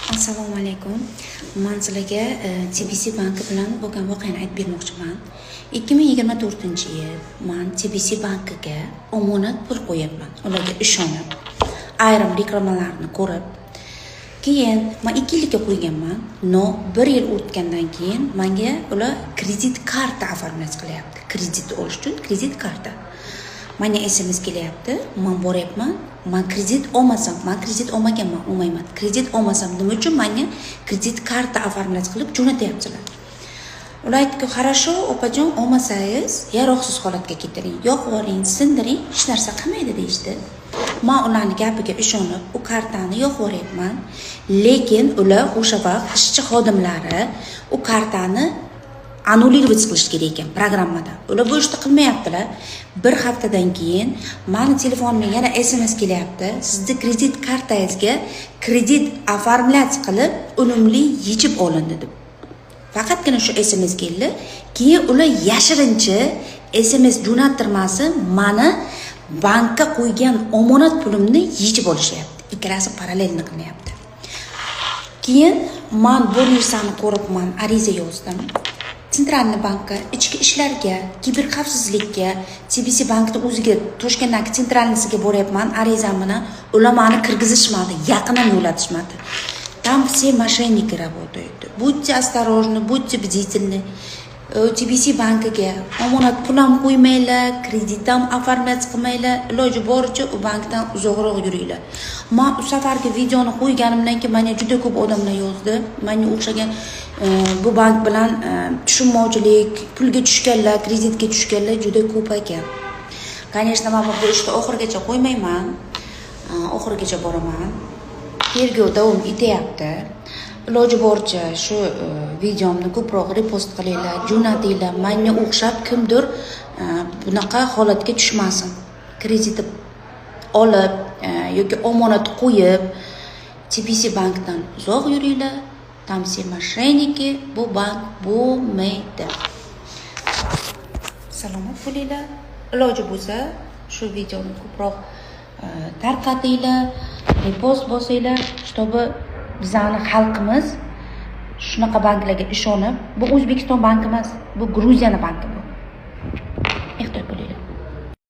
Assalomu alaykum. Men sizlarga TBC banki bilan bo'lgan voqeani aytib bermoqchiman. 2024-yil men TBC bankiga omonat pul qo'yapman. Ularga ishonib, ayrim reklamalarni ko'rib, keyin men 2 yilga qo'yganman. No, 1 yil o'tgandan keyin menga ular kredit karta oformlash qilyapti. Kredit olish uchun kredit karta. Menga SMS kelyapti. Men boryapman. Men kredit olmasam, men kredit olmaganman, olmayman. Kredit olmasam nima uchun menga kredit karta oformlash qilib jo'natyaptilar. Ular aytdi, "Хорошо, opajon, olmasangiz, yaroqsiz holatga keltiring, yoqib yuboring, sindiring, hech narsa qilmaydi" deyishdi. Men ularning gapiga ishonib, u kartani yoqib yuboryapman. Lekin ular o'sha vaqt ishchi xodimlari u kartani annullировать qilish kerak ekan programmada. Ular bu ishni qilmayaptilar. Bir haftadan keyin meni telefonimga yana SMS kelyapti. Sizning kredit kartangizga kredit oformlash qilib, unumli yechib olindi deb. Faqatgina shu SMS keldi. Keyin ular yashirincha SMS jo'nattirmasi meni bankka qo'ygan omonat pulimni yechib olishyapti. Ikkalasi parallelni qilyapti. Keyin men bu narsani ko'rib, men ariza yozdim. Sentralniy bankka, ichki ishlarga, kiberxavfsizlikka, TBC bankning o'ziga, Toshkentdagi sentralnisiga boryapman, arizamni ular meni kirgizishmadi, yaqindan yo'latishmadi. Там все мошенники работают. Будьте осторожны, будьте бдительны. TBC bankiga omonat pul ham qo'ymanglar, kredit ham oformlash qilmanglar, iloji boricha u bankdan uzoqroq yuringlar. Men u safargi videoni qo'yganimdan keyin menga juda ko'p odamlar yozdi. Menga o'xshagan bu bank bilan tushunmovchilik, pulga tushganlar, kreditga tushganlar juda ko'p ekan. Конечно, men bu ishni oxirigacha qo'ymayman. Oxirigacha boraman. Tergov davom etyapti. Iloji boricha shu videomni ko'proq repost qilinglar, jo'natinglar. Menga o'xshab kimdir bunaqa holatga tushmasin. Kredit olib yoki omonat qo'yib TBC bankdan uzoq yuringlar. Там все мошенники, bu bank bo'lmaydi. Salomat bo'linglar. Iloji bo'lsa shu videoni ko'proq tarqatinglar, repost bosinglar, чтобы bizning xalqimiz shunaqa banklarga ishonib, bu O'zbekiston banki emas, bu Gruziyaning banki.